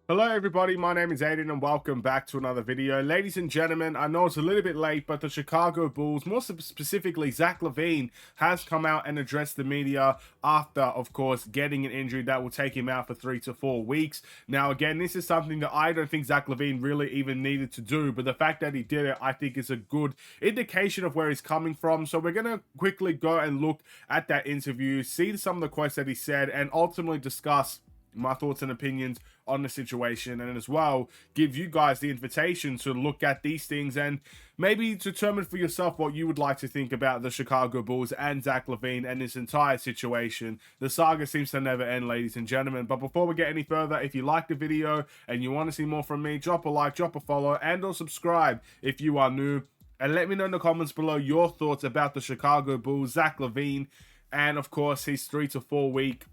Hello everybody, my name is Aiden and welcome back to another video. Ladies and gentlemen, I know it's a little bit late, but the Chicago Bulls, more specifically Zach LaVine, has come out and addressed the media after, of course, getting an injury that will take him out for 3 to 4 weeks. Now, again, this is something that I don't think Zach LaVine really even needed to do, but the fact that he did it, I think is a good indication of where he's coming from. So we're going to quickly go and look at that interview, see some of the quotes that he said, and ultimately discuss my thoughts and opinions on the situation, and as well give you guys the invitation to look at these things and maybe determine for yourself what you would like to think about the Chicago Bulls and Zach LaVine and this entire situation. The saga seems to never end, ladies and gentlemen. But before we get any further, if you like the video and you want to see more from me, drop a like, drop a follow, and or subscribe if you are new, and let me know in the comments below your thoughts about the Chicago Bulls, Zach LaVine, and of course his 3 to 4 week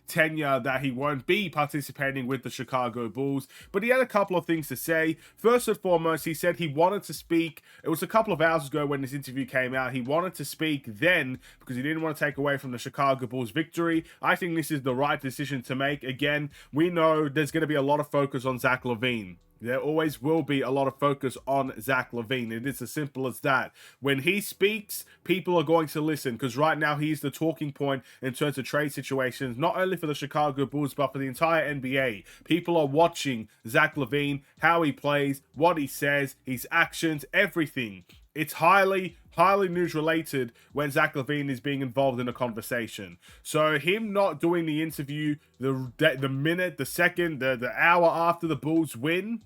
tenure that he won't be participating with the Chicago Bulls. But he had a couple of things to say. First and foremost, he said he wanted to speak. It was a couple of hours ago when this interview came out. He wanted to speak then because he didn't want to take away from the Chicago Bulls' victory. I think this is the right decision to make. Again, we know there's going to be a lot of focus on Zach LaVine. There always will be a lot of focus on Zach LaVine. It is as simple as that. When he speaks, people are going to listen because right now he's the talking point in terms of trade situations, not only for the Chicago Bulls, but for the entire NBA. People are watching Zach LaVine, how he plays, what he says, his actions, everything. It's highly news related when Zach LaVine is being involved in a conversation. So him not doing the interview the minute, the second, the hour after the Bulls win,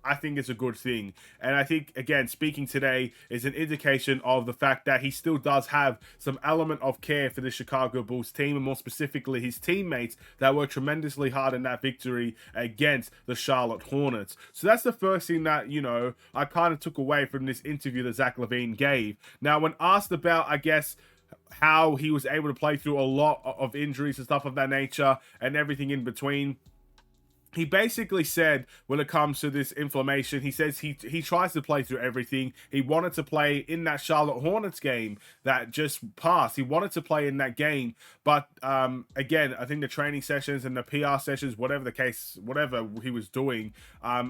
I think it's a good thing. And I think, again, speaking today is an indication of the fact that he still does have some element of care for the Chicago Bulls team, and more specifically his teammates that worked tremendously hard in that victory against the Charlotte Hornets. So that's the first thing that, I kind of took away from this interview that Zach LaVine gave. Now, when asked about, how he was able to play through a lot of injuries and stuff of that nature and everything in between, he basically said when it comes to this inflammation, he says he tries to play through everything. He wanted to play in that Charlotte Hornets game that just passed. He wanted to play in that game. But again, I think the training sessions and the PR sessions, whatever the case, whatever he was doing,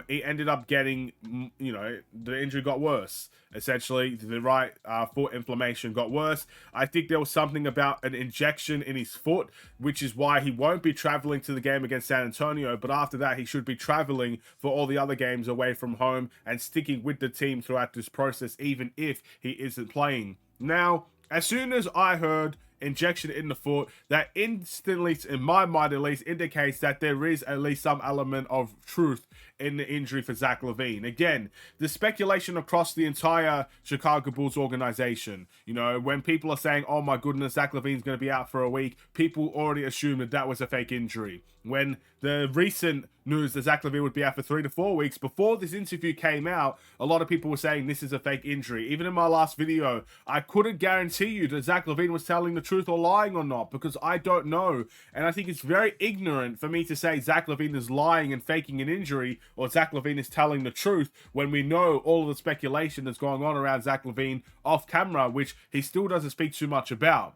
he ended up getting, the injury got worse. Essentially, the right foot inflammation got worse. I think there was something about an injection in his foot, which is why he won't be traveling to the game against San Antonio. But after that, he should be traveling for all the other games away from home and sticking with the team throughout this process, even if he isn't playing. Now, as soon as I heard injection in the foot, that instantly, in my mind at least, indicates that there is at least some element of truth in the injury for Zach LaVine. Again, the speculation across the entire Chicago Bulls organization, when people are saying, oh my goodness, Zach LaVine's going to be out for a week, people already assume that was a fake injury. When the recent news that Zach LaVine would be out for 3 to 4 weeks, before this interview came out, a lot of people were saying this is a fake injury. Even in my last video, I couldn't guarantee you that Zach LaVine was telling the truth or lying or not, because I don't know. And I think it's very ignorant for me to say Zach LaVine is lying and faking an injury, or Zach LaVine is telling the truth, when we know all of the speculation that's going on around Zach LaVine off camera, which he still doesn't speak too much about.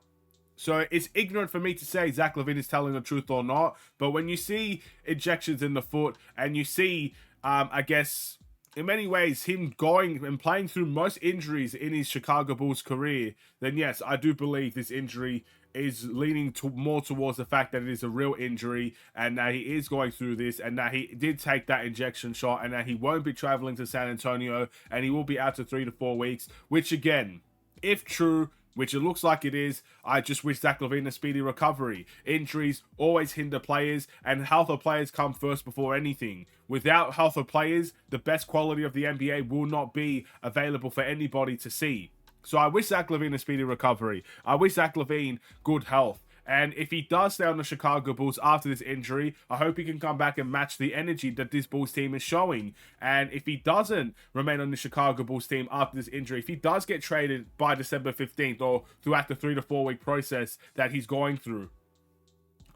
So it's ignorant for me to say Zach LaVine is telling the truth or not. But when you see injections in the foot and you see, in many ways, him going and playing through most injuries in his Chicago Bulls career, then yes, I do believe this injury is leaning more towards the fact that it is a real injury and that he is going through this and that he did take that injection shot and that he won't be traveling to San Antonio and he will be out to 3 to 4 weeks, which again, if true, which it looks like it is, I just wish Zach LaVine a speedy recovery. Injuries always hinder players, and health of players come first before anything. Without health of players, the best quality of the NBA will not be available for anybody to see. So I wish Zach LaVine a speedy recovery. I wish Zach LaVine good health. And if he does stay on the Chicago Bulls after this injury, I hope he can come back and match the energy that this Bulls team is showing. And if he doesn't remain on the Chicago Bulls team after this injury, if he does get traded by December 15th or throughout the 3 to 4 week process that he's going through,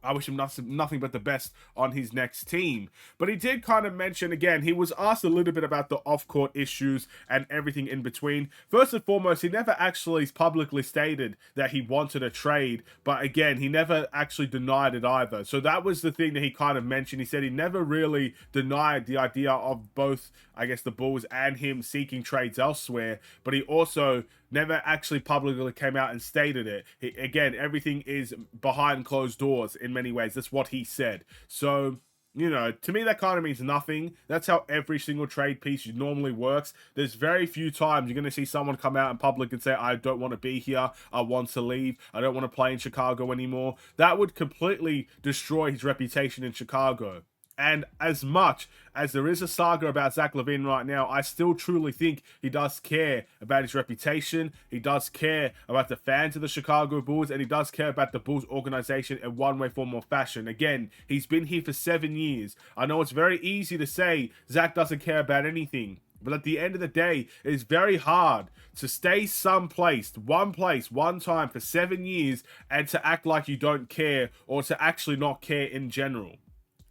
I wish him nothing but the best on his next team. But he did kind of mention, again, he was asked a little bit about the off-court issues and everything in between. First and foremost, he never actually publicly stated that he wanted a trade, but again, he never actually denied it either. So that was the thing that he kind of mentioned. He said he never really denied the idea of both, I guess, the Bulls and him seeking trades elsewhere, but he also never actually publicly came out and stated it. Again, everything is behind closed doors in many ways. That's what he said. So, you know, to me, that kind of means nothing. That's how every single trade piece normally works. There's very few times you're going to see someone come out in public and say, I don't want to be here. I want to leave. I don't want to play in Chicago anymore. That would completely destroy his reputation in Chicago. And as much as there is a saga about Zach LaVine right now, I still truly think he does care about his reputation. He does care about the fans of the Chicago Bulls, and he does care about the Bulls organization in one way, form, or fashion. Again, he's been here for 7 years. I know it's very easy to say Zach doesn't care about anything, but at the end of the day, it is very hard to stay someplace, one time for 7 years and to act like you don't care or to actually not care in general.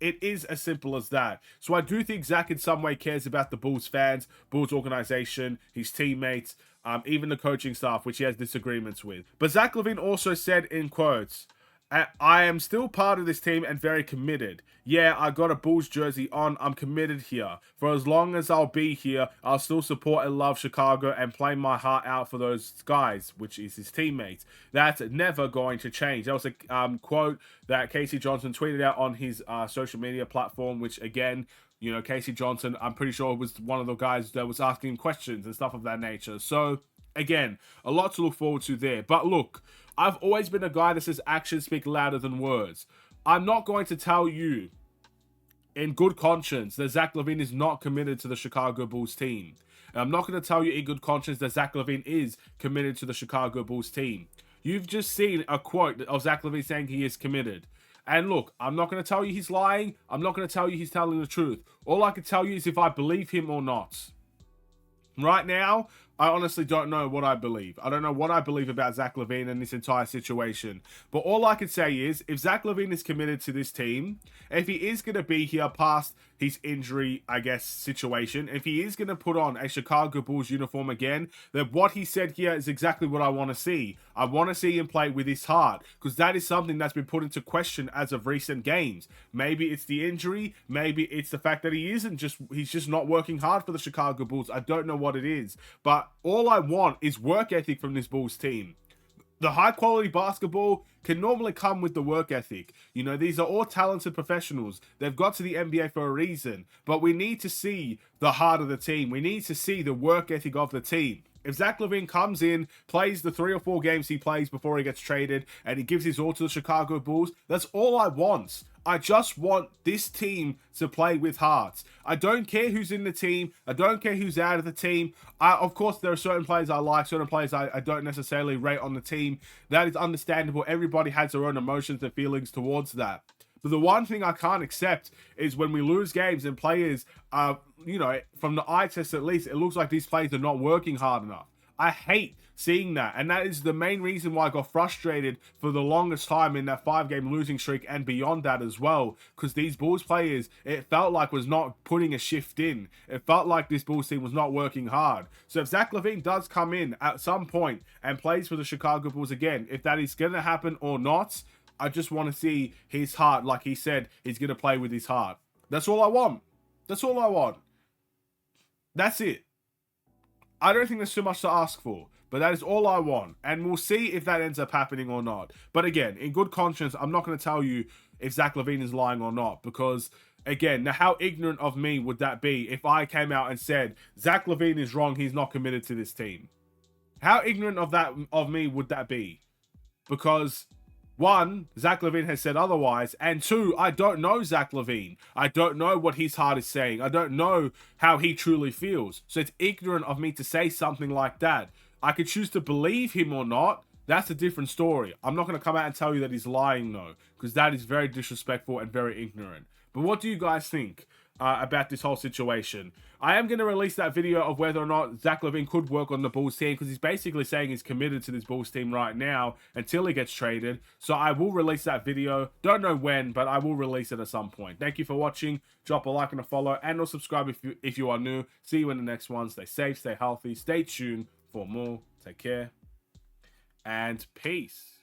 It is as simple as that. So I do think Zach in some way cares about the Bulls fans, Bulls organization, his teammates, even the coaching staff, which he has disagreements with. But Zach LaVine also said in quotes, I am still part of this team and very committed. Yeah, I got a Bulls jersey on. I'm committed here. For as long as I'll be here, I'll still support and love Chicago and play my heart out for those guys, which is his teammates. That's never going to change. That was a quote that Casey Johnson tweeted out on his social media platform, which again, you know, Casey Johnson, I'm pretty sure was one of the guys that was asking questions and stuff of that nature. So, again, a lot to look forward to there. But look, I've always been a guy that says actions speak louder than words. I'm not going to tell you in good conscience that Zach LaVine is not committed to the Chicago Bulls team. And I'm not going to tell you in good conscience that Zach LaVine is committed to the Chicago Bulls team. You've just seen a quote of Zach LaVine saying he is committed. And look, I'm not going to tell you he's lying. I'm not going to tell you he's telling the truth. All I can tell you is if I believe him or not. Right now, I honestly don't know what I believe. I don't know what I believe about Zach LaVine and this entire situation. But all I can say is, if Zach LaVine is committed to this team, if he is going to be here past his injury, I guess, situation, if he is going to put on a Chicago Bulls uniform again, then what he said here is exactly what I want to see. I want to see him play with his heart, because that is something that's been put into question as of recent games. Maybe it's the injury, maybe it's the fact that he's just not working hard for the Chicago Bulls. I don't know what it is, but all I want is work ethic from this Bulls team. The high quality basketball can normally come with the work ethic. You know, these are all talented professionals. They've got to the NBA for a reason. But we need to see the heart of the team. We need to see the work ethic of the team. If Zach LaVine comes in, plays the 3 or 4 games he plays before he gets traded, and he gives his all to the Chicago Bulls, that's all I want. I just want this team to play with heart. I don't care who's in the team. I don't care who's out of the team. Of course, there are certain players I like, certain players I don't necessarily rate on the team. That is understandable. Everybody has their own emotions and feelings towards that. But the one thing I can't accept is when we lose games and players, you know, from the eye test at least, it looks like these players are not working hard enough. I hate seeing that, and that is the main reason why I got frustrated for the longest time in that 5-game losing streak and beyond that as well, because these Bulls players, it felt like was not putting a shift in. It felt like this Bulls team was not working hard. So if Zach LaVine does come in at some point and plays for the Chicago Bulls again, if that is going to happen or not, I just want to see his heart, like he said, he's going to play with his heart. That's all I want. That's all I want. That's it. I don't think there's too much to ask for, but that is all I want. And we'll see if that ends up happening or not. But again, in good conscience, I'm not going to tell you if Zach LaVine is lying or not, because again, now how ignorant of me would that be if I came out and said, Zach LaVine is wrong, he's not committed to this team? How ignorant of me would that be? Because 1, Zach LaVine has said otherwise, and 2, I don't know Zach LaVine. I don't know what his heart is saying. I don't know how he truly feels. So it's ignorant of me to say something like that. I could choose to believe him or not. That's a different story. I'm not going to come out and tell you that he's lying though, because that is very disrespectful and very ignorant. But what do you guys think? about this whole situation. I am going to release that video of whether or not Zach LaVine could work on the Bulls team, because he's basically saying he's committed to this Bulls team right now until he gets traded. So I will release that video. Don't know when, but I will release it at some point. Thank you for watching. Drop a like and a follow, and or subscribe if you are new. See you in the next one. Stay safe, stay healthy, stay tuned for more. Take care, and peace.